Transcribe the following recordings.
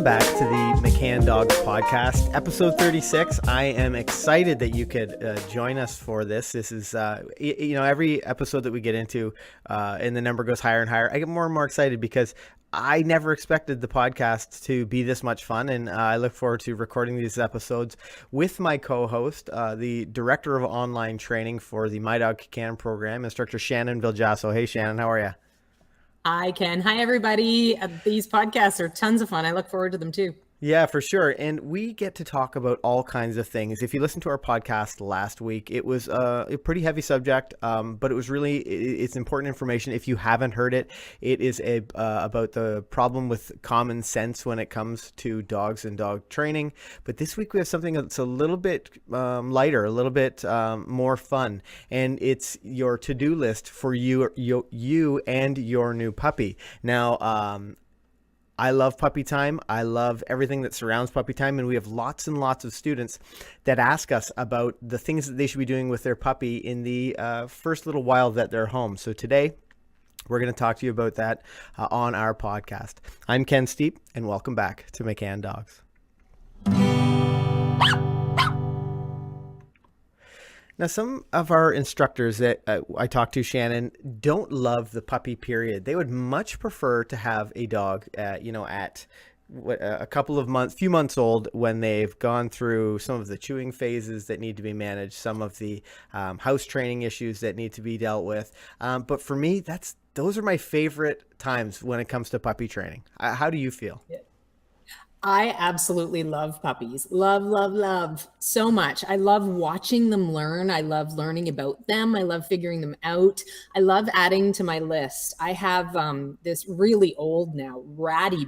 Welcome back to the McCann Dogs podcast, episode 36. I am excited that you could join us for this. This is, every episode that we get into and the number goes higher and higher, I get more and more excited because I never expected the podcast to be this much fun, and I look forward to recording these episodes with my co-host, the Director of Online Training for the My Dog Can program, Instructor Shannon Viljasso. Hey, Shannon, how are you? I can. Hi, everybody. These podcasts are tons of fun. I look forward to them too. Yeah, for sure. And we get to talk about all kinds of things. If you listened to our podcast last week, it was a pretty heavy subject, but it was really, it's important information. If you haven't heard it, it is about the problem with common sense when it comes to dogs and dog training. But this week we have something that's a little bit lighter, a little bit more fun. And it's your to-do list for you and your new puppy. Now, I love puppy time. I love everything that surrounds puppy time. And we have lots and lots of students that ask us about the things that they should be doing with their puppy in the first little while that they're home. So today, we're going to talk to you about that on our podcast. I'm Ken Steep, and welcome back to McCann Dogs. Now, some of our instructors that I talked to, Shannon, don't love the puppy period. They would much prefer to have a dog, at a couple of months, few months old, when they've gone through some of the chewing phases that need to be managed, some of the house training issues that need to be dealt with. But for me, those are my favorite times when it comes to puppy training. How do you feel? Yeah. I absolutely love puppies. Love so much. I love watching them learn. I love learning about them. I love figuring them out. I love adding to my list. I have this really old now ratty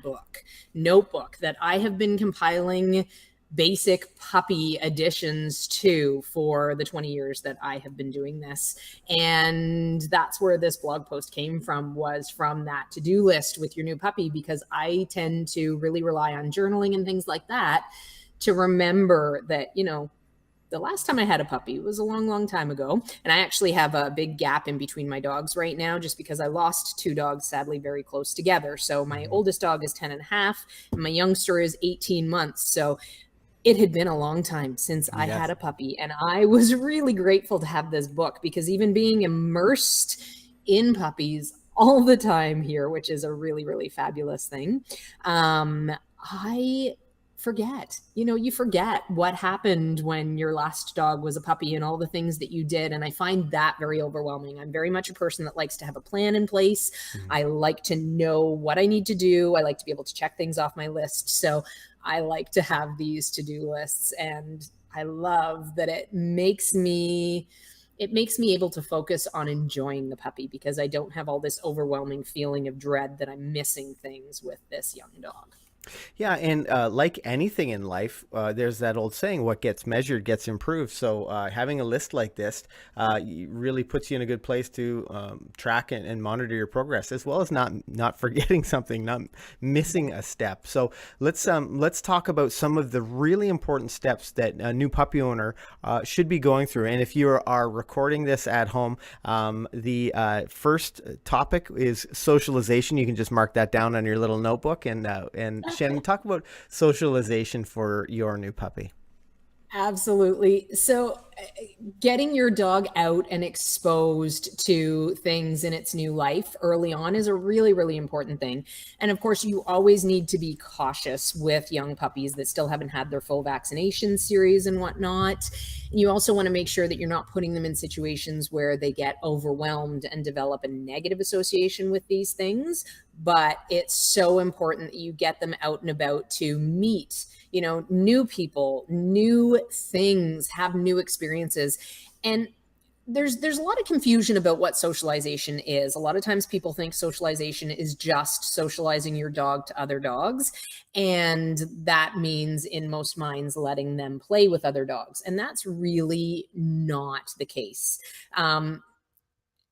notebook that I have been compiling basic puppy additions to for the 20 years that I have been doing this. And that's where this blog post came from, was from that to-do list with your new puppy, because I tend to really rely on journaling and things like that to remember that, the last time I had a puppy was a long time ago. And I actually have a big gap in between my dogs right now, just because I lost two dogs, sadly, very close together. So my oldest dog is 10 and a half, and my youngster is 18 months. So it had been a long time since I had a puppy, and I was really grateful to have this book, because even being immersed in puppies all the time here, which is a really, really fabulous thing, I forget, you forget what happened when your last dog was a puppy and all the things that you did. And I find that very overwhelming. I'm very much a person that likes to have a plan in place. Mm-hmm. I like to know what I need to do. I like to be able to check things off my list. So I like to have these to-do lists, and I love that it makes me able to focus on enjoying the puppy, because I don't have all this overwhelming feeling of dread that I'm missing things with this young dog. Yeah, and like anything in life, there's that old saying, what gets measured gets improved. So having a list like this really puts you in a good place to track and monitor your progress, as well as not forgetting something, not missing a step. So let's talk about some of the really important steps that a new puppy owner should be going through. And if you are recording this at home, the first topic is socialization. You can just mark that down on your little notebook, and Shannon, talk about socialization for your new puppy. Absolutely. So getting your dog out and exposed to things in its new life early on is a really, really important thing. And of course, you always need to be cautious with young puppies that still haven't had their full vaccination series and whatnot. You also want to make sure that you're not putting them in situations where they get overwhelmed and develop a negative association with these things. But it's so important that you get them out and about to meet, new people, new things, have new experiences. And there's a lot of confusion about what socialization is. A lot of times people think socialization is just socializing your dog to other dogs. And that means, in most minds, letting them play with other dogs. And that's really not the case.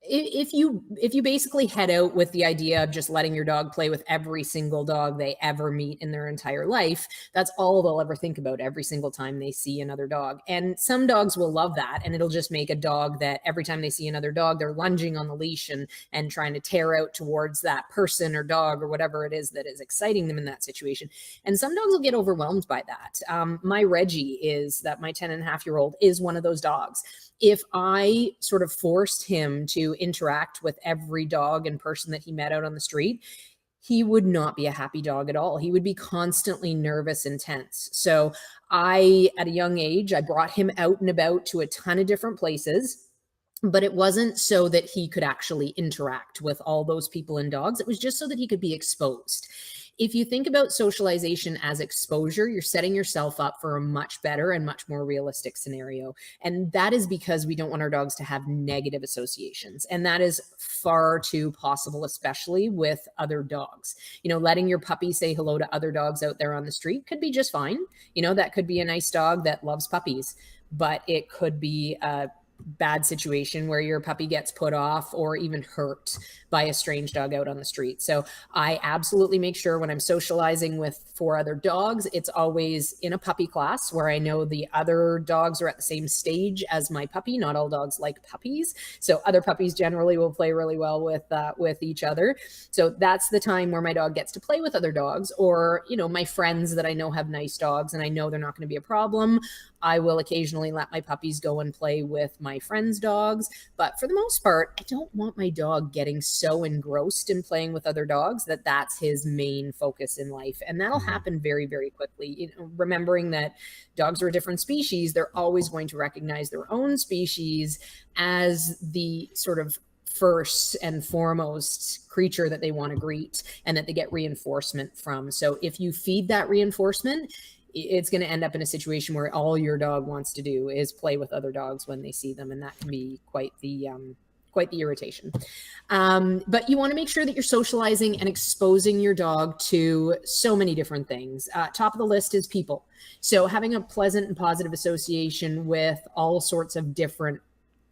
if you basically head out with the idea of just letting your dog play with every single dog they ever meet in their entire life, that's all they'll ever think about every single time they see another dog. And some dogs will love that, and it'll just make a dog that every time they see another dog, they're lunging on the leash and trying to tear out towards that person or dog or whatever it is that is exciting them in that situation. And some dogs will get overwhelmed by that. My Reggie is that my 10.5-year-old is one of those dogs. If I sort of forced him to interact with every dog and person that he met out on the street, he would not be a happy dog at all. He would be constantly nervous and tense. So at a young age, I brought him out and about to a ton of different places. But it wasn't so that he could actually interact with all those people and dogs. It was just so that he could be exposed. If you think about socialization as exposure, you're setting yourself up for a much better and much more realistic scenario. And that is because we don't want our dogs to have negative associations. And that is far too possible, especially with other dogs. Letting your puppy say hello to other dogs out there on the street could be just fine. That could be a nice dog that loves puppies, but it could be a bad situation where your puppy gets put off or even hurt by a strange dog out on the street. So I absolutely make sure when I'm socializing with 4 other dogs, it's always in a puppy class where I know the other dogs are at the same stage as my puppy. Not all dogs like puppies. So other puppies generally will play really well with each other. So that's the time where my dog gets to play with other dogs, or, my friends that I know have nice dogs and I know they're not going to be a problem. I will occasionally let my puppies go and play with my friends' dogs. But for the most part, I don't want my dog getting so engrossed in playing with other dogs that that's his main focus in life. And that'll happen very, very quickly. Remembering that dogs are a different species, they're always going to recognize their own species as the sort of first and foremost creature that they want to greet and that they get reinforcement from. So if you feed that reinforcement, it's going to end up in a situation where all your dog wants to do is play with other dogs when they see them. And that can be quite the irritation. But you want to make sure that you're socializing and exposing your dog to so many different things. Top of the list is people. So having a pleasant and positive association with all sorts of different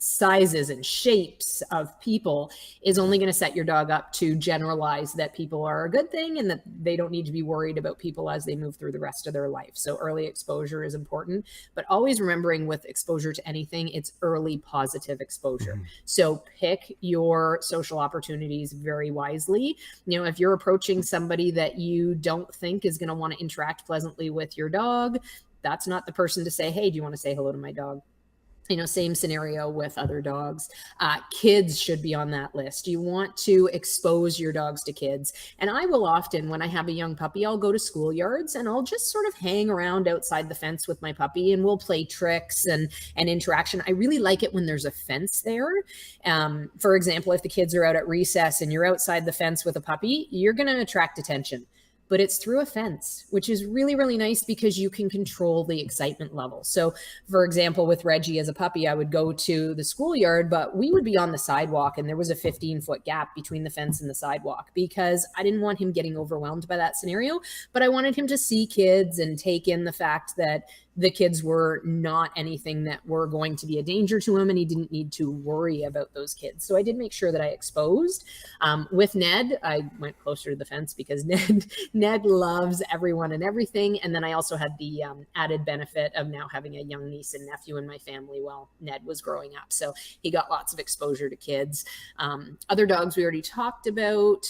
sizes and shapes of people is only going to set your dog up to generalize that people are a good thing and that they don't need to be worried about people as they move through the rest of their life. So early exposure is important, but always remembering with exposure to anything, it's early positive exposure. So pick your social opportunities very wisely. If you're approaching somebody that you don't think is going to want to interact pleasantly with your dog, that's not the person to say, hey, do you want to say hello to my dog? Same scenario with other dogs. Kids should be on that list. You want to expose your dogs to kids. And I will often, when I have a young puppy, I'll go to schoolyards and I'll just sort of hang around outside the fence with my puppy and we'll play tricks and interaction. I really like it when there's a fence there. For example, if the kids are out at recess and you're outside the fence with a puppy, you're going to attract attention. But it's through a fence, which is really, really nice because you can control the excitement level. So for example, with Reggie as a puppy, I would go to the schoolyard, but we would be on the sidewalk and there was a 15-foot gap between the fence and the sidewalk because I didn't want him getting overwhelmed by that scenario, but I wanted him to see kids and take in the fact that the kids were not anything that were going to be a danger to him and he didn't need to worry about those kids. So I did make sure that I exposed. With Ned, I went closer to the fence because Ned loves everyone and everything. And then I also had the added benefit of now having a young niece and nephew in my family while Ned was growing up. So he got lots of exposure to kids. Other dogs we already talked about.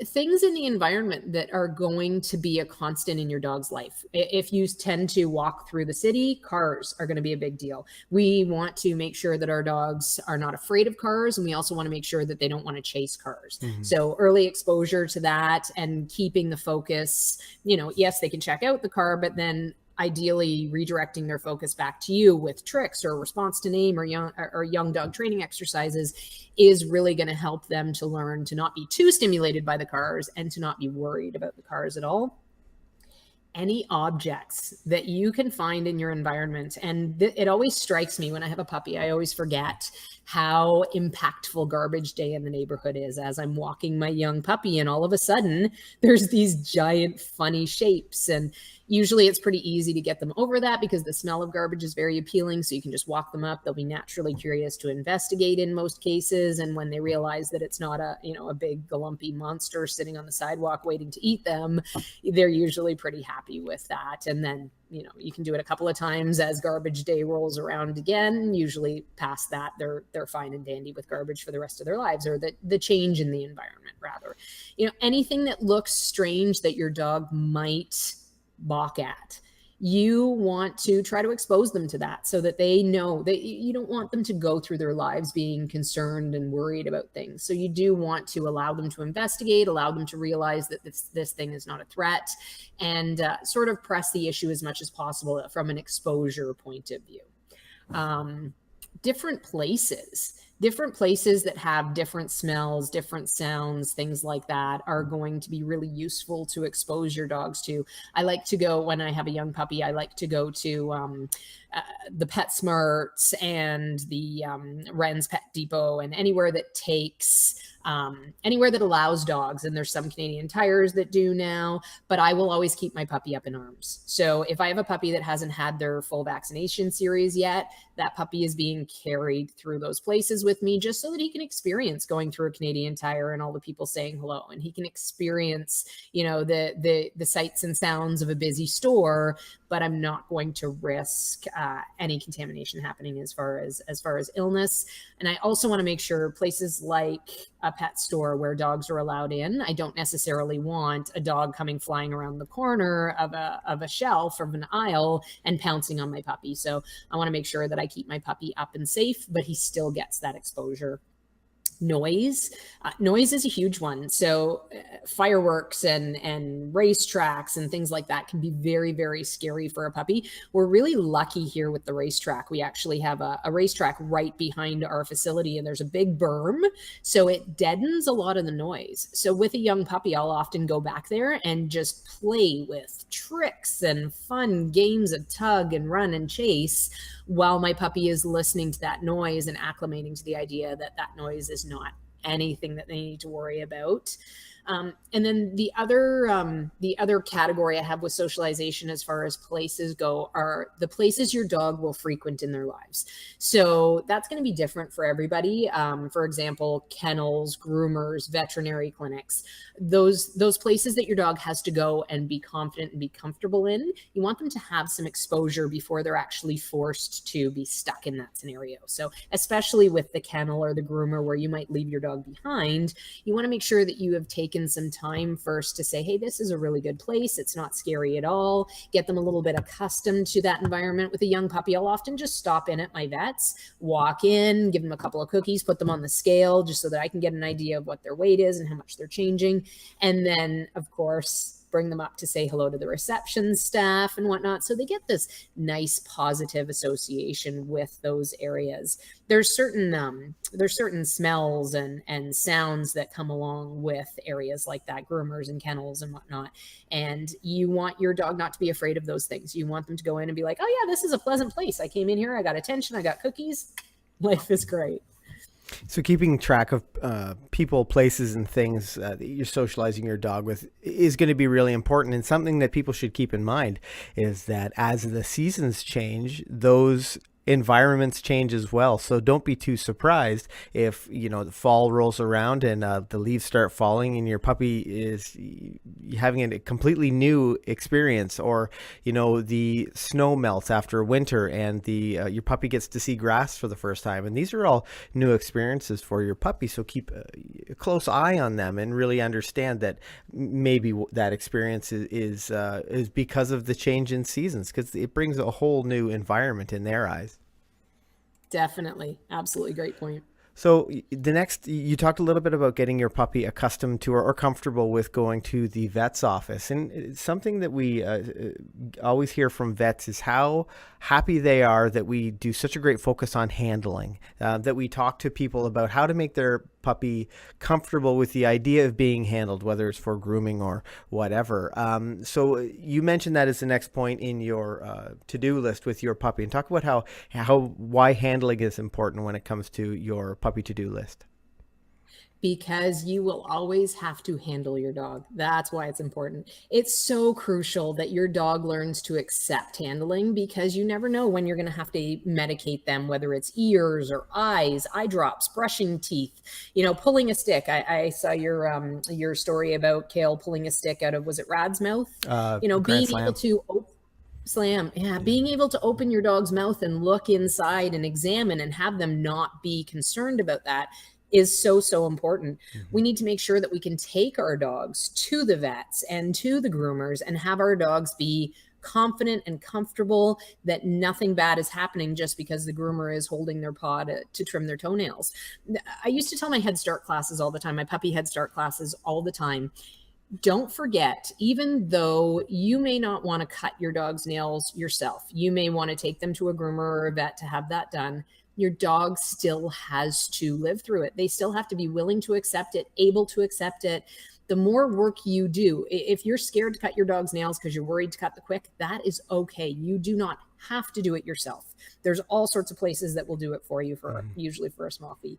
Things in the environment that are going to be a constant in your dog's life. If you tend to walk through the city, cars are going to be a big deal. We want to make sure that our dogs are not afraid of cars, and we also want to make sure that they don't want to chase cars. So early exposure to that and keeping the focus, yes, they can check out the car, but then ideally redirecting their focus back to you with tricks or response to name or young dog training exercises is really going to help them to learn to not be too stimulated by the cars and to not be worried about the cars at all. Any objects that you can find in your environment. And it always strikes me when I have a puppy, I always forget how impactful garbage day in the neighborhood is as I'm walking my young puppy. And all of a sudden there's these giant funny shapes and Usually it's pretty easy to get them over that because the smell of garbage is very appealing. So you can just walk them up. They'll be naturally curious to investigate in most cases. And when they realize that it's not a big galumpy monster sitting on the sidewalk waiting to eat them, they're usually pretty happy with that. And then, you can do it a couple of times as garbage day rolls around again. Usually past that, they're fine and dandy with garbage for the rest of their lives, or the change in the environment rather. Anything that looks strange that your dog might balk at, you want to try to expose them to that so that they know that you don't want them to go through their lives being concerned and worried about things. So you do want to allow them to investigate, allow them to realize that this thing is not a threat, and sort of press the issue as much as possible from an exposure point of view. Different places that have different smells, different sounds, things like that are going to be really useful to expose your dogs to. I like to go, when I have a young puppy, I like to go to the PetSmarts and the Wren's Pet Depot, and anywhere that allows dogs. And there's some Canadian Tires that do now, but I will always keep my puppy up in arms. So if I have a puppy that hasn't had their full vaccination series yet, that puppy is being carried through those places with me just so that he can experience going through a Canadian Tire and all the people saying hello, and he can experience, the sights and sounds of a busy store, but I'm not going to risk any contamination happening as far as illness. And I also want to make sure places like a pet store where dogs are allowed in, I don't necessarily want a dog coming flying around the corner of a shelf or of an aisle and pouncing on my puppy. So I want to make sure that I keep my puppy up and safe, but he still gets that exposure. Noise is a huge one. So fireworks and racetracks and things like that can be very, very scary for a puppy. We're really lucky here with the racetrack. We actually have a racetrack right behind our facility, and there's a big berm, so it deadens a lot of the noise. So with a young puppy, I'll often go back there and just play with tricks and fun games of tug and run and chase while my puppy is listening to that noise and acclimating to the idea that noise is not anything that they need to worry about. And then the other category I have with socialization as far as places go are the places your dog will frequent in their lives. So that's going to be different for everybody. For example, kennels, groomers, veterinary clinics, those places that your dog has to go and be confident and be comfortable in, you want them to have some exposure before they're actually forced to be stuck in that scenario. So especially with the kennel or the groomer where you might leave your dog behind, you want to make sure that you have taken some time first to say, hey, this is a really good place. It's not scary at all. Get them a little bit accustomed to that environment. With a young puppy, I'll often just stop in at my vet's, walk in, give them a couple of cookies, put them on the scale just so that I can get an idea of what their weight is and how much they're changing. And then, of course, bring them up to say hello to the reception staff and whatnot. So they get this nice positive association with those areas. There's certain smells and sounds that come along with areas like that, groomers and kennels and whatnot. And you want your dog not to be afraid of those things. You want them to go in and be like, oh yeah, this is a pleasant place. I came in here, I got attention, I got cookies. Life is great. So keeping track of people, places, and things that you're socializing your dog with is going to be really important. And something that people should keep in mind is that as the seasons change, those environments change as well. So don't be too surprised if, the fall rolls around and the leaves start falling and your puppy is having a completely new experience, or, the snow melts after winter and the your puppy gets to see grass for the first time. And these are all new experiences for your puppy. So keep a close eye on them and really understand that maybe that experience is because of the change in seasons, because it brings a whole new environment in their eyes. Definitely. Absolutely. Great point. So you talked a little bit about getting your puppy accustomed to or comfortable with going to the vet's office. And something that we always hear from vets is how happy they are that we do such a great focus on handling, that we talk to people about how to make their puppy comfortable with the idea of being handled, whether it's for grooming or whatever. So you mentioned that as the next point in your to-do list with your puppy, and talk about why handling is important when it comes to your puppy to-do list. Because you will always have to handle your dog. That's why it's important. It's so crucial that your dog learns to accept handling, because you never know when you're going to have to medicate them, whether it's ears or eyes, eye drops, brushing teeth, pulling a stick. I saw your story about Kale pulling a stick out of, was it Rad's mouth? Grand Being able Slam. to slam. Yeah, being able to open your dog's mouth and look inside and examine and have them not be concerned about that is so, so important. Mm-hmm. We need to make sure that we can take our dogs to the vets and to the groomers and have our dogs be confident and comfortable that nothing bad is happening just because the groomer is holding their paw to trim their toenails. I used to tell my Head Start classes all the time, my puppy Head Start classes all the time, don't forget, even though you may not want to cut your dog's nails yourself, you may want to take them to a groomer or a vet to have that done. Your dog still has to live through it. They still have to be willing to accept it, able to accept it. The more work you do, if you're scared to cut your dog's nails because you're worried to cut the quick, that is okay. You do not have to do it yourself. There's all sorts of places that will do it for you for usually for a small fee,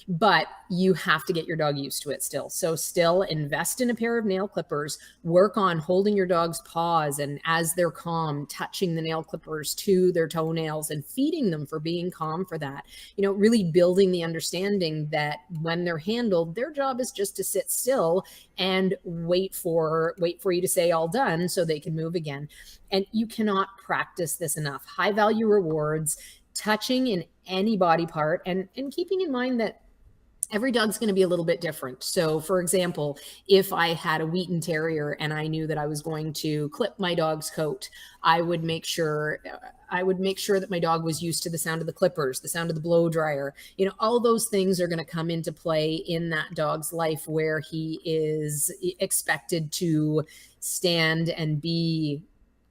but you have to get your dog used to it still. So still invest in a pair of nail clippers, work on holding your dog's paws, and as they're calm, touching the nail clippers to their toenails and feeding them for being calm for that. Really building the understanding that when they're handled, their job is just to sit still and wait for you to say all done so they can move again. And you cannot practice this enough. High value rewards, touching in any body part, and keeping in mind that every dog's going to be a little bit different. So for example, if I had a Wheaten Terrier and I knew that I was going to clip my dog's coat, I would make sure that my dog was used to the sound of the clippers, the sound of the blow dryer. All those things are going to come into play in that dog's life where he is expected to stand and be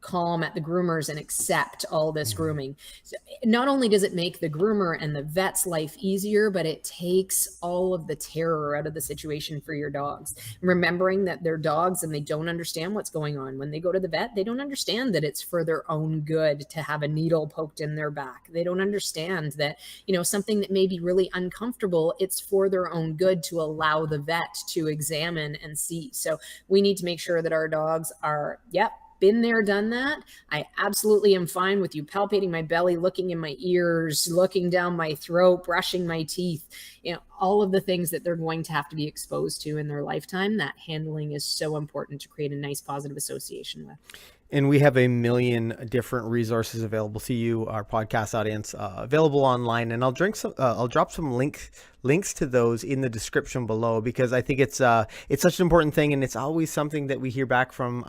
calm at the groomers and accept all this grooming. So not only does it make the groomer and the vet's life easier, but it takes all of the terror out of the situation for your dogs. Remembering that they're dogs and they don't understand what's going on. When they go to the vet, they don't understand that it's for their own good to have a needle poked in their back. They don't understand that, something that may be really uncomfortable, it's for their own good to allow the vet to examine and see. So we need to make sure that our dogs are, been there, done that. I absolutely am fine with you palpating my belly, looking in my ears, looking down my throat, brushing my teeth, all of the things that they're going to have to be exposed to in their lifetime. That handling is so important to create a nice positive association with. And we have a million different resources available to you, our podcast audience, available online. And I'll drop some links to those in the description below, because I think it's such an important thing, and it's always something that we hear back from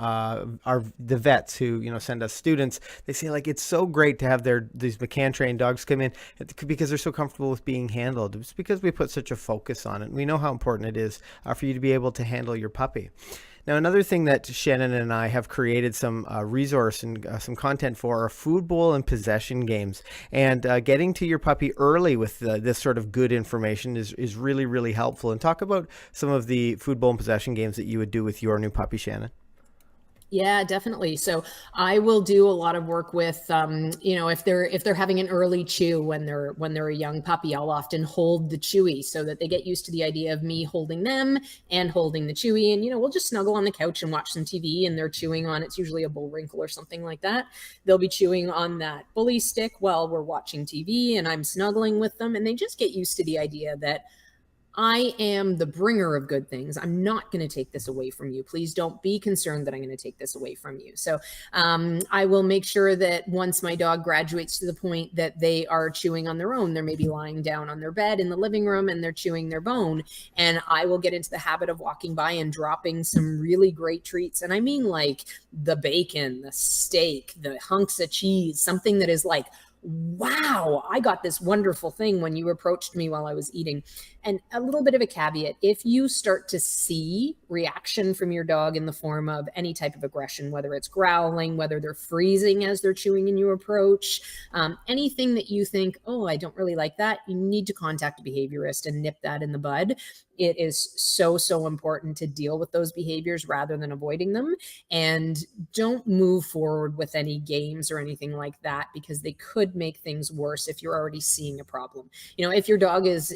the vets who send us students. They say, like, it's so great to have these McCann trained dogs come in because they're so comfortable with being handled. It's because we put such a focus on it. We know how important it is for you to be able to handle your puppy. Now, another thing that Shannon and I have created some resource and some content for are food bowl and possession games. And getting to your puppy early with this sort of good information is really, really helpful. And talk about some of the food bowl and possession games that you would do with your new puppy, Shannon. Yeah, definitely. So I will do a lot of work with, if they're having an early chew when they're a young puppy, I'll often hold the chewy so that they get used to the idea of me holding them and holding the chewy. And, we'll just snuggle on the couch and watch some TV, and they're chewing on, it's usually a Bullwinkle or something like that. They'll be chewing on that bully stick while we're watching TV and I'm snuggling with them. And they just get used to the idea that I am the bringer of good things. I'm not going to take this away from you. Please don't be concerned that I'm going to take this away from you. So I will make sure that once my dog graduates to the point that they are chewing on their own, they're maybe lying down on their bed in the living room and they're chewing their bone. And I will get into the habit of walking by and dropping some really great treats. And I mean like the bacon, the steak, the hunks of cheese, something that is like, wow, I got this wonderful thing when you approached me while I was eating. And a little bit of a caveat, if you start to see reaction from your dog in the form of any type of aggression, whether it's growling, whether they're freezing as they're chewing and you approach, anything that you think, oh, I don't really like that, you need to contact a behaviorist and nip that in the bud. It is so, so important to deal with those behaviors rather than avoiding them. And don't move forward with any games or anything like that, because they could make things worse if you're already seeing a problem. If your dog is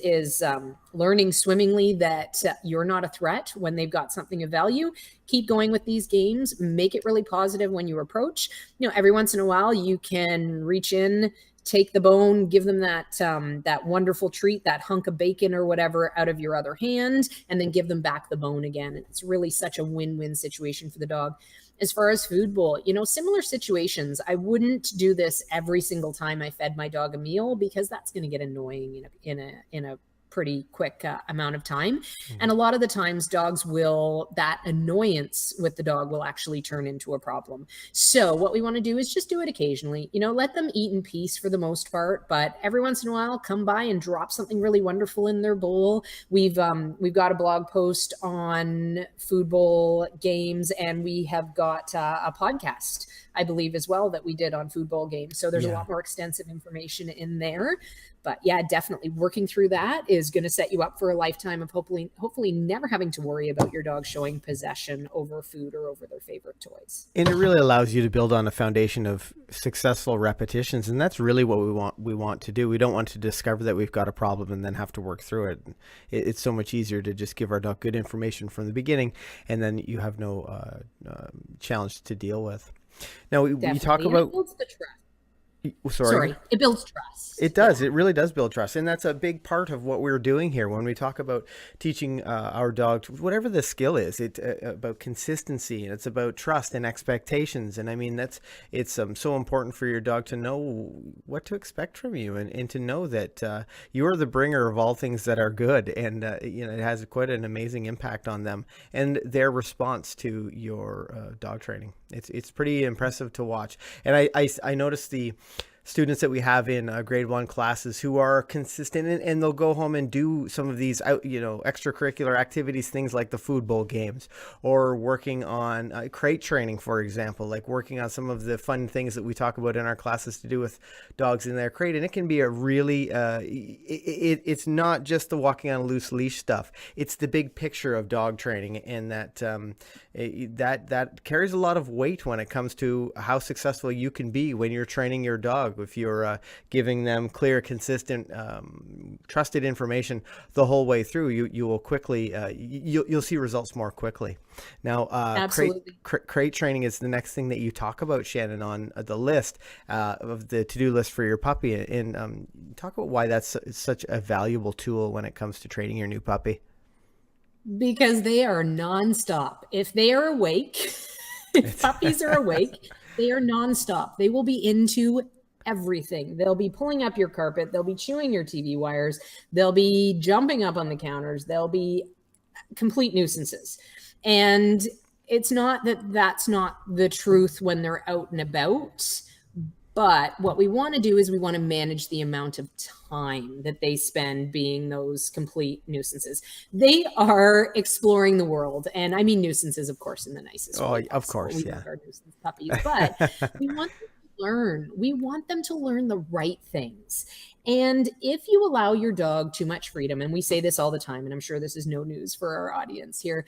learning swimmingly that you're not a threat when they've got something of value. Keep going with these games. Make it really positive when you approach. Every once in a while you can reach in, take the bone, give them that wonderful treat, that hunk of bacon or whatever out of your other hand, and then give them back the bone again. And it's really such a win-win situation for the dog. As far as food bowl, similar situations. I wouldn't do this every single time I fed my dog a meal, because that's going to get annoying in a pretty quick amount of time. And a lot of the times that annoyance with the dog will actually turn into a problem. So what we want to do is just do it occasionally, let them eat in peace for the most part, but every once in a while come by and drop something really wonderful in their bowl. We've got a blog post on food bowl games, and we have got a podcast, I believe, as well, that we did on food bowl games. So there's a lot more extensive information in there. But yeah, definitely working through that is going to set you up for a lifetime of hopefully never having to worry about your dog showing possession over food or over their favorite toys. And it really allows you to build on a foundation of successful repetitions. And that's really what we want to do. We don't want to discover that we've got a problem and then have to work through it. It's so much easier to just give our dog good information from the beginning, and then you have no challenge to deal with. Now, we talk about... It builds the trust. Sorry, it builds trust. It does. It really does build trust. And that's a big part of what we're doing here when we talk about teaching our dog, whatever the skill is. It's about consistency, and it's about trust and expectations. And I mean, it's so important for your dog to know what to expect from you, and to know that you are the bringer of all things that are good. And, it has quite an amazing impact on them and their response to your dog training. It's pretty impressive to watch. And I noticed the students that we have in grade 1 classes who are consistent, and they'll go home and do some of these extracurricular activities, things like the food bowl games, or working on crate training, for example, like working on some of the fun things that we talk about in our classes to do with dogs in their crate. And it can be a really it's not just the walking on a loose leash stuff. It's the big picture of dog training, and that carries a lot of weight when it comes to how successful you can be when you're training your dog. If you're giving them clear, consistent, trusted information the whole way through, you will quickly you'll see results more quickly. Now, crate training is the next thing that you talk about, Shannon, on the list of the to-do list for your puppy, and talk about why that's such a valuable tool when it comes to training your new puppy. Because they are nonstop. If they are awake, if puppies are awake, they are nonstop. They will be into everything. They'll be pulling up your carpet. They'll be chewing your TV wires. They'll be jumping up on the counters. They'll be complete nuisances. And it's not that that's not the truth when they're out and about. But what we want to do is we want to manage the amount of time that they spend being those complete nuisances. They are exploring the world. And I mean nuisances, of course, in the nicest way. Oh, of course, we yeah. Our nuisance puppies. But we want them to learn. We want them to learn the right things. And if you allow your dog too much freedom, and we say this all the time, and I'm sure this is no news for our audience here,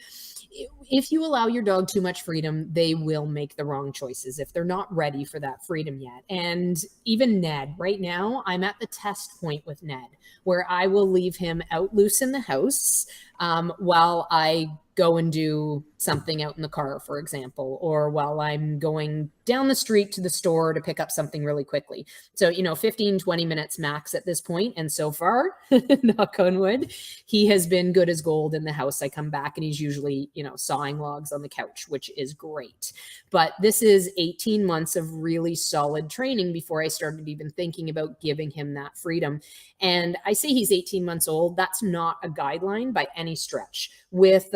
if you allow your dog too much freedom, they will make the wrong choices if they're not ready for that freedom yet. And even Ned, right now, I'm at the test point with Ned, where I will leave him out loose in the house while I go and do something out in the car, for example, or while I'm going down the street to the store to pick up something really quickly. So, 15, 20 minutes max at this point. And so far, knock on wood, he has been good as gold in the house. I come back and he's usually, sawing logs on the couch, which is great. But this is 18 months of really solid training before I started even thinking about giving him that freedom. And I say he's 18 months old. That's not a guideline by any stretch. With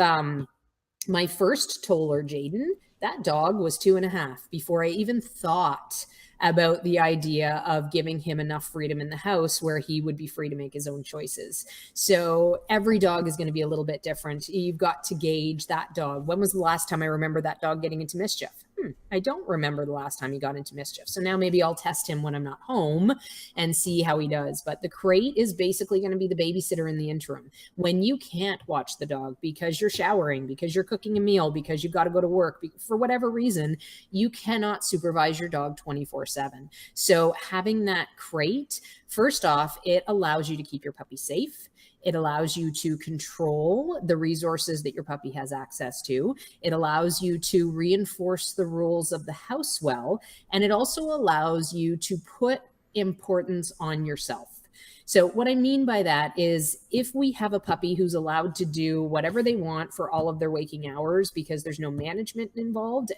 my first toller, Jaden, that dog was 2.5 before I even thought about the idea of giving him enough freedom in the house where he would be free to make his own choices. So every dog is going to be a little bit different. You've got to gauge that dog. When was the last time I remember that dog getting into mischief? I don't remember the last time he got into mischief. So now maybe I'll test him when I'm not home and see how he does. But the crate is basically going to be the babysitter in the interim. When you can't watch the dog because you're showering, because you're cooking a meal, because you've got to go to work, for whatever reason, you cannot supervise your dog 24/7. So having that crate, first off, it allows you to keep your puppy safe. It allows you to control the resources that your puppy has access to. It allows you to reinforce the rules of the house well. And it also allows you to put importance on yourself. So what I mean by that is if we have a puppy who's allowed to do whatever they want for all of their waking hours because there's no management involved,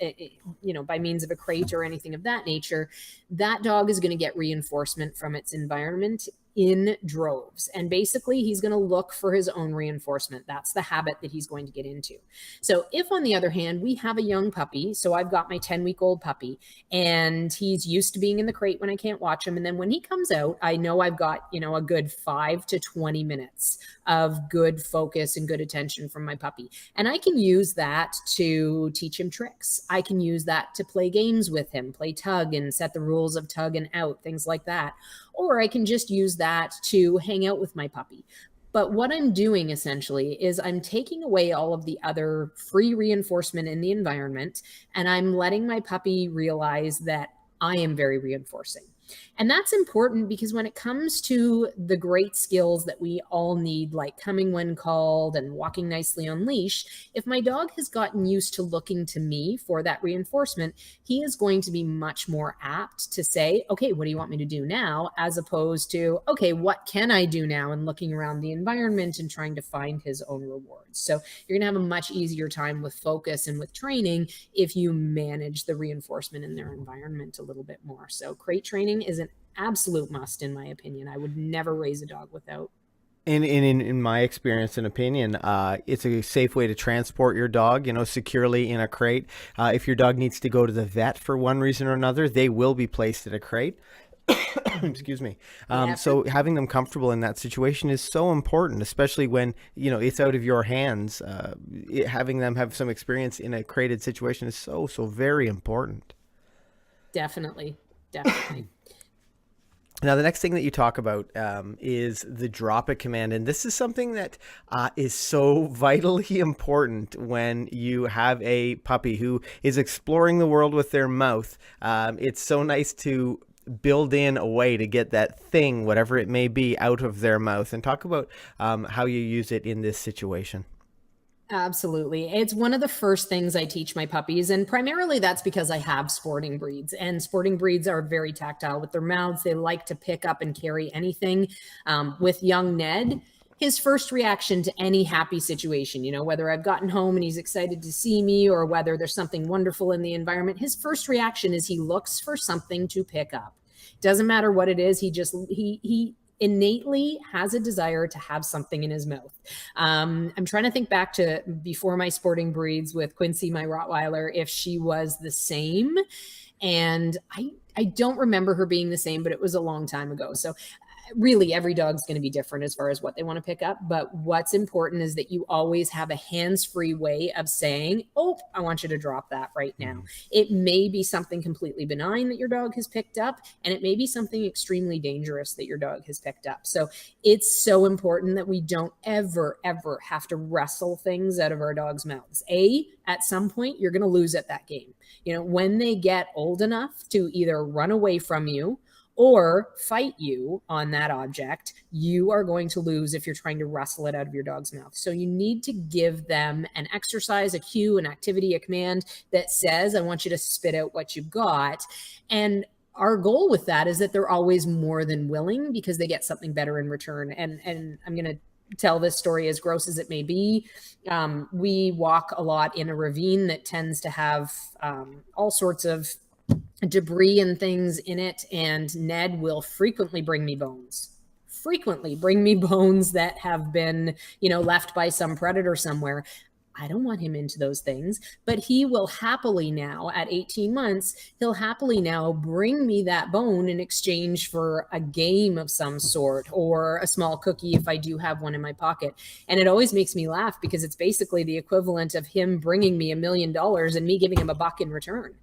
by means of a crate or anything of that nature, that dog is going to get reinforcement from its environment in droves. And basically, he's going to look for his own reinforcement. That's the habit that he's going to get into. So if, on the other hand, we have a young puppy, so I've got my 10-week-old puppy, and he's used to being in the crate when I can't watch him. And then when he comes out, I know I've got, a good 5 to 20 minutes of good focus and good attention from my puppy. And I can use that to teach him tricks. I can use that to play games with him, play tug and set the rules of tug and out, things like that. Or I can just use that to hang out with my puppy. But what I'm doing essentially is I'm taking away all of the other free reinforcement in the environment, and I'm letting my puppy realize that I am very reinforcing. And that's important because when it comes to the great skills that we all need, like coming when called and walking nicely on leash, if my dog has gotten used to looking to me for that reinforcement, he is going to be much more apt to say, okay, what do you want me to do now? As opposed to, okay, what can I do now? And looking around the environment and trying to find his own rewards. So you're going to have a much easier time with focus and with training if you manage the reinforcement in their environment a little bit more. So crate training is an absolute must, in my opinion. I would never raise a dog without. In my experience and opinion, it's a safe way to transport your dog, securely in a crate. If your dog needs to go to the vet for one reason or another, they will be placed in a crate. Excuse me. So having them comfortable in that situation is so important, especially when, it's out of your hands. Having them have some experience in a crated situation is so very important. Definitely. Now, the next thing that you talk about is the drop it command. And this is something that is so vitally important when you have a puppy who is exploring the world with their mouth. It's so nice to build in a way to get that thing, whatever it may be, out of their mouth. And talk about how you use it in this situation. Absolutely. It's one of the first things I teach my puppies. And primarily that's because I have sporting breeds, and sporting breeds are very tactile with their mouths. They like to pick up and carry anything. With young Ned, his first reaction to any happy situation, whether I've gotten home and he's excited to see me or whether there's something wonderful in the environment, his first reaction is he looks for something to pick up. Doesn't matter what it is. He innately has a desire to have something in his mouth. I'm trying to think back to before my sporting breeds with Quincy, my Rottweiler, if she was the same. And I don't remember her being the same, but it was a long time ago. So really every dog's going to be different as far as what they want to pick up. But what's important is that you always have a hands-free way of saying, oh, I want you to drop that right now. It may be something completely benign that your dog has picked up, and it may be something extremely dangerous that your dog has picked up. So it's so important that we don't ever have to wrestle things out of our dogs' mouths. At some point, you're going to lose at that game. When they get old enough to either run away from you or fight you on that object, you are going to lose if you're trying to wrestle it out of your dog's mouth. So you need to give them an exercise, a cue, an activity, a command that says, I want you to spit out what you've got. And our goal with that is that they're always more than willing because they get something better in return. And I'm going to tell this story, as gross as it may be. We walk a lot in a ravine that tends to have all sorts of debris and things in it, and Ned will frequently bring me bones that have been, left by some predator somewhere. I don't want him into those things, but he will happily now, at 18 months, he'll happily now bring me that bone in exchange for a game of some sort or a small cookie if I do have one in my pocket. And it always makes me laugh because it's basically the equivalent of him bringing me $1 million and me giving him $1 in return.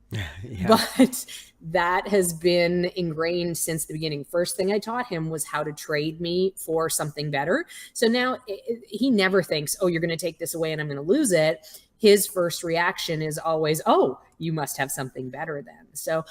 Yeah. But that has been ingrained since the beginning. First thing I taught him was how to trade me for something better. So now he never thinks, oh, you're going to take this away and I'm going to lose it. his first reaction is always, oh, you must have something better then. So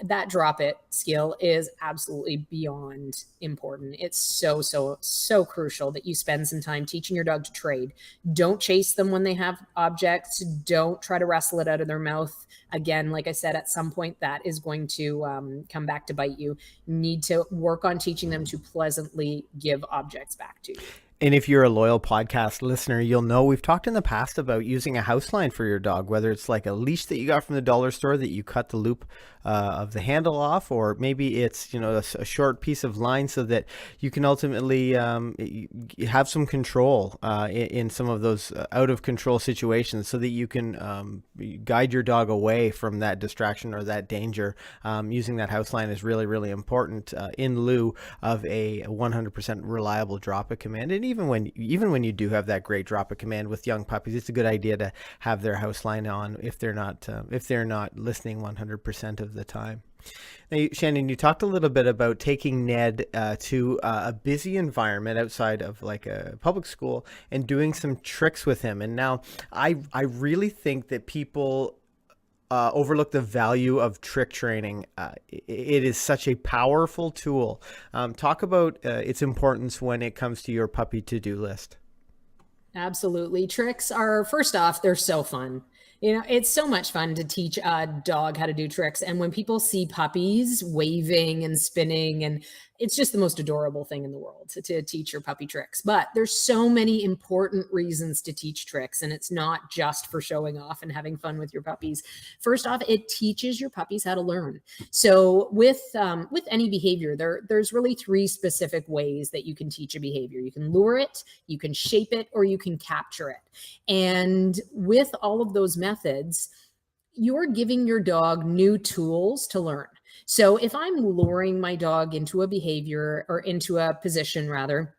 that drop it skill is absolutely beyond important. It's so crucial that you spend some time teaching your dog to trade. Don't chase them when they have objects. Don't try to wrestle it out of their mouth. Again, like I said, at some point that is going to come back to bite you. You need to work on teaching them to pleasantly give objects back to you. And if you're a loyal podcast listener, you'll know we've talked in the past about using a house line for your dog, whether it's like a leash that you got from the dollar store that you cut the loop of the handle off, or maybe it's, a short piece of line so that you can ultimately have some control in some of those out of control situations, so that you can guide your dog away from that distraction or that danger. Using that house line is really, really important in lieu of a 100% reliable drop it command. And even when you do have that great drop it command with young puppies, it's a good idea to have their house line on if they're not listening 100% of the time. Now, Shannon, you talked a little bit about taking Ned to a busy environment outside of like a public school and doing some tricks with him. And now I really think that people overlook the value of trick training. It is such a powerful tool. Talk about its importance when it comes to your puppy to-do list. Absolutely. Tricks are, first off, they're so fun. It's so much fun to teach a dog how to do tricks. And when people see puppies waving and spinning, and it's just the most adorable thing in the world to teach your puppy tricks. But there's so many important reasons to teach tricks, and it's not just for showing off and having fun with your puppies. First off, it teaches your puppies how to learn. So with any behavior, there's really three specific ways that you can teach a behavior. You can lure it, you can shape it, or you can capture it. And with all of those methods, you're giving your dog new tools to learn. So if I'm luring my dog into a behavior, or into a position rather,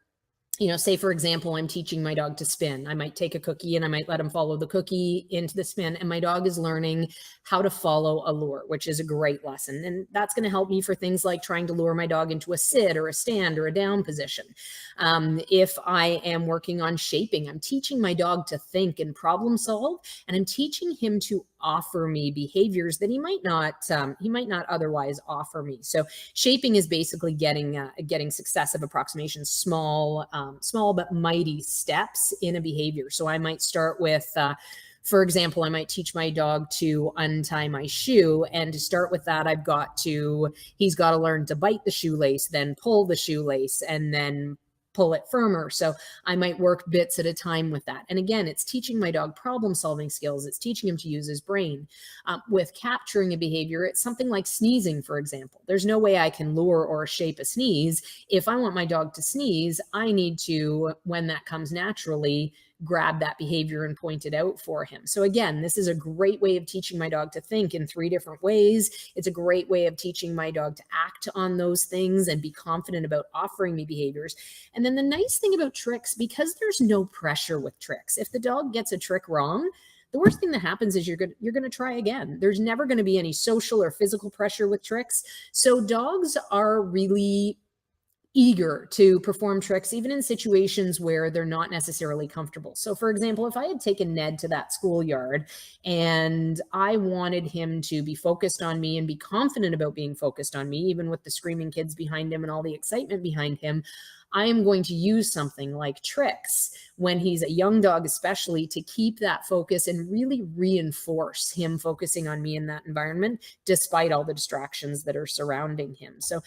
say for example, I'm teaching my dog to spin. I might take a cookie and I might let him follow the cookie into the spin, and my dog is learning how to follow a lure, which is a great lesson. And that's going to help me for things like trying to lure my dog into a sit or a stand or a down position. If I am working on shaping, I'm teaching my dog to think and problem solve, and I'm teaching him to offer me behaviors that he might not otherwise offer me. So shaping is basically getting successive approximations, small but mighty steps in a behavior. So I might start with, for example, I might teach my dog to untie my shoe. And to start with that, he's got to learn to bite the shoelace, then pull the shoelace, and then pull it firmer. So I might work bits at a time with that. And again, it's teaching my dog problem solving skills. It's teaching him to use his brain. With capturing a behavior, it's something like sneezing, for example. There's no way I can lure or shape a sneeze. If I want my dog to sneeze, I need to, when that comes naturally, grab that behavior and point it out for him. So again, this is a great way of teaching my dog to think in three different ways. It's a great way of teaching my dog to act on those things and be confident about offering me behaviors. And then the nice thing about tricks, because there's no pressure with tricks, if the dog gets a trick wrong, the worst thing that happens is you're going to try again. There's never going to be any social or physical pressure with tricks. So dogs are really eager to perform tricks, even in situations where they're not necessarily comfortable. So for example, if I had taken Ned to that schoolyard and I wanted him to be focused on me and be confident about being focused on me, even with the screaming kids behind him and all the excitement behind him, I am going to use something like tricks when he's a young dog, especially, to keep that focus and really reinforce him focusing on me in that environment, despite all the distractions that are surrounding him. So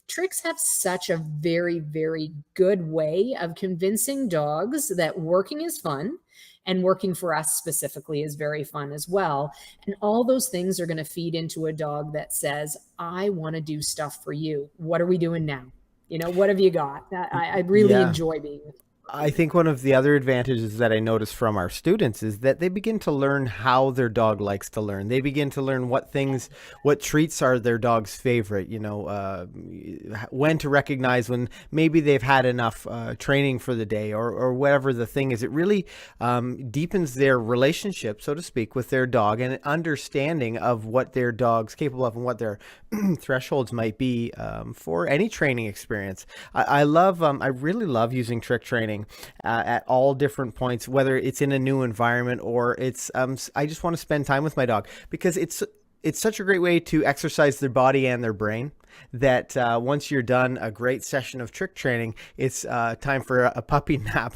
tricks have such a very, very good way of convincing dogs that working is fun, and working for us specifically is very fun as well. And all those things are going to feed into a dog that says, I want to do stuff for you. What are we doing now? What have you got? I really enjoy being with you. I think one of the other advantages that I notice from our students is that they begin to learn how their dog likes to learn. They begin to learn what treats are their dog's favorite, when to recognize when maybe they've had enough training for the day, or whatever the thing is. It really deepens their relationship, so to speak, with their dog, and an understanding of what their dog's capable of and what their thresholds might be for any training experience. I really love using trick training training at all different points, whether it's in a new environment or it's I just want to spend time with my dog, because it's such a great way to exercise their body and their brain, that once you're done a great session of trick training, it's time for a puppy nap.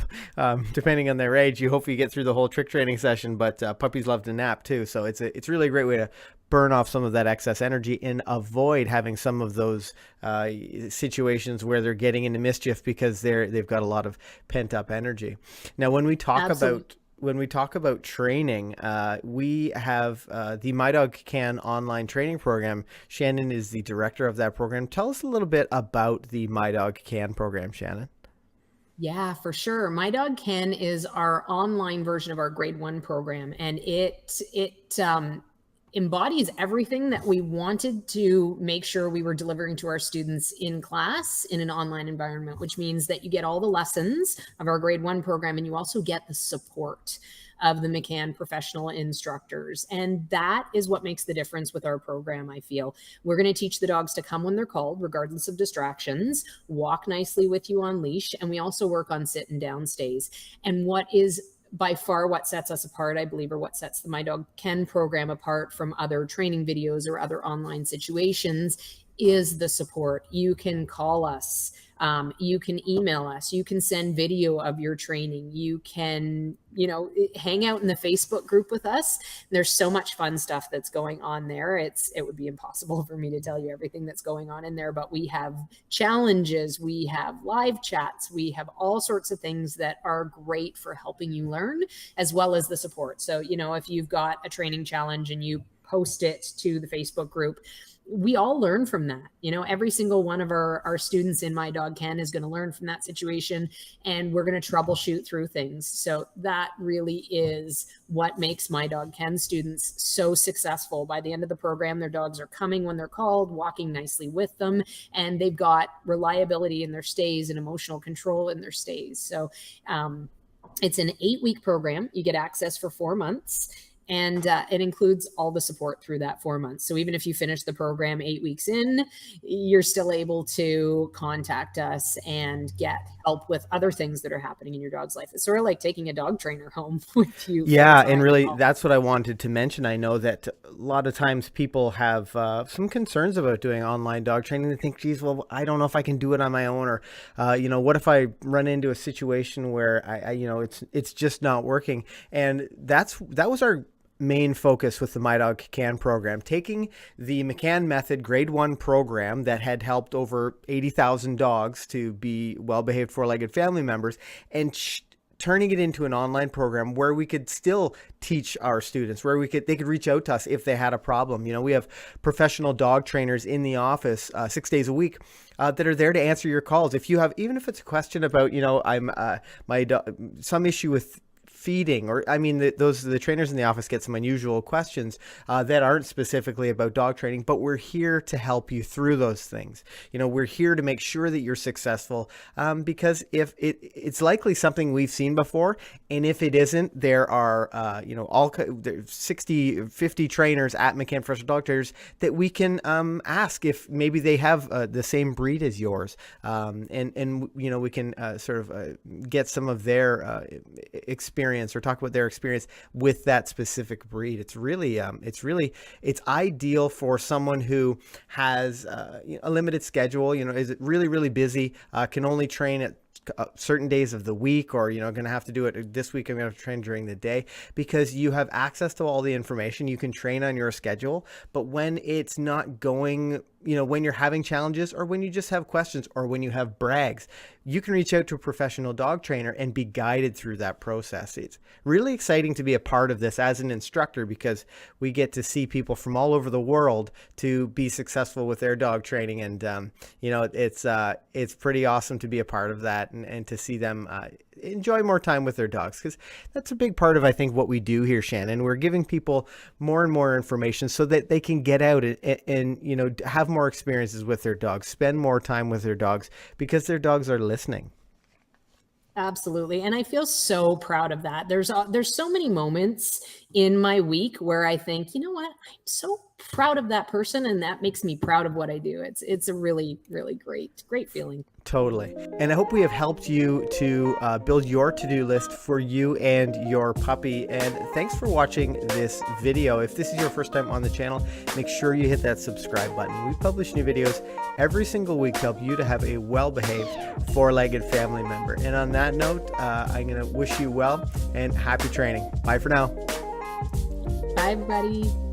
Depending on their age, you hopefully get through the whole trick training session, but puppies love to nap too. So it's really a great way to burn off some of that excess energy and avoid having some of those situations where they're getting into mischief because they've got a lot of pent up energy. Now, when we talk about training, we have the My Dog Can online training program. Shannon is the director of that program. Tell us a little bit about the My Dog Can program, Shannon. Yeah, for sure. My Dog Can is our online version of our grade 1 program, and it embodies everything that we wanted to make sure we were delivering to our students in class in an online environment, which means that you get all the lessons of our grade 1 program, and you also get the support of the McCann professional instructors. And that is what makes the difference with our program, I feel. We're going to teach the dogs to come when they're called, regardless of distractions, walk nicely with you on leash, and we also work on sit and down stays. And what is by far what sets us apart, I believe, or what sets the My Dog Can program apart from other training videos or other online situations, is the support. You can call us. You can email us. You can send video of your training. You can, hang out in the Facebook group with us. There's so much fun stuff that's going on there. It would be impossible for me to tell you everything that's going on in there, but we have challenges, we have live chats, we have all sorts of things that are great for helping you learn, as well as the support. So, if you've got a training challenge and you post it to the Facebook group, we all learn from that. Every single one of our students in My Dog Can is going to learn from that situation, and we're going to troubleshoot through things. So that really is what makes My Dog Can students so successful. By the end of the program, their dogs are coming when they're called, walking nicely with them, and they've got reliability in their stays and emotional control in their stays. So it's an 8-week program. You get access for 4 months. And it includes all the support through that 4 months. So even if you finish the program 8 weeks in, you're still able to contact us and get help with other things that are happening in your dog's life. It's sort of like taking a dog trainer home with you. Yeah, and really, that's what I wanted to mention. I know that a lot of times people have some concerns about doing online dog training. They think, geez, well, I don't know if I can do it on my own, or, what if I run into a situation where it's just not working? And that was our main focus with the My Dog Can program, taking the McCann Method grade 1 program that had helped over 80,000 dogs to be well-behaved 4-legged family members, and turning it into an online program where we could still teach our students, where they could reach out to us if they had a problem. We have professional dog trainers in the office 6 days a week that are there to answer your calls. If you have, even if it's a question about, some issue with feeding, or the trainers in the office get some unusual questions that aren't specifically about dog training, but we're here to help you through those things. We're here to make sure that you're successful, because if it's likely something we've seen before, and if it isn't, there are all 50 trainers at McCann Professional Dog Trainers that we can ask if maybe they have the same breed as yours, and we can sort of get some of their experience, or talk about their experience with that specific breed. It's it's ideal for someone who has a limited schedule, is it really, really busy, can only train at certain days of the week, or going to have to do it this week, I'm going to have to train during the day, because you have access to all the information. You can train on your schedule. But when it's not going, when you're having challenges, or when you just have questions, or when you have brags, you can reach out to a professional dog trainer and be guided through that process. It's really exciting to be a part of this as an instructor, because we get to see people from all over the world to be successful with their dog training. And, it's pretty awesome to be a part of that, and to see them enjoy more time with their dogs, because that's a big part of, I think, what we do here, Shannon. We're giving people more and more information so that they can get out and have more experiences with their dogs, spend more time with their dogs, because their dogs are listening. Absolutely. And I feel so proud of that. There's so many moments in my week where I think, you know what, I'm so proud of that person, and that makes me proud of what I do. It's a really, really great feeling. Totally. And I hope we have helped you to build your to-do list for you and your puppy. And thanks for watching this video. If this is your first time on the channel, make sure you hit that subscribe button. We publish new videos every single week to help you to have a well-behaved four-legged family member. And on that note, I'm going to wish you well and happy training. Bye for now. Bye, everybody.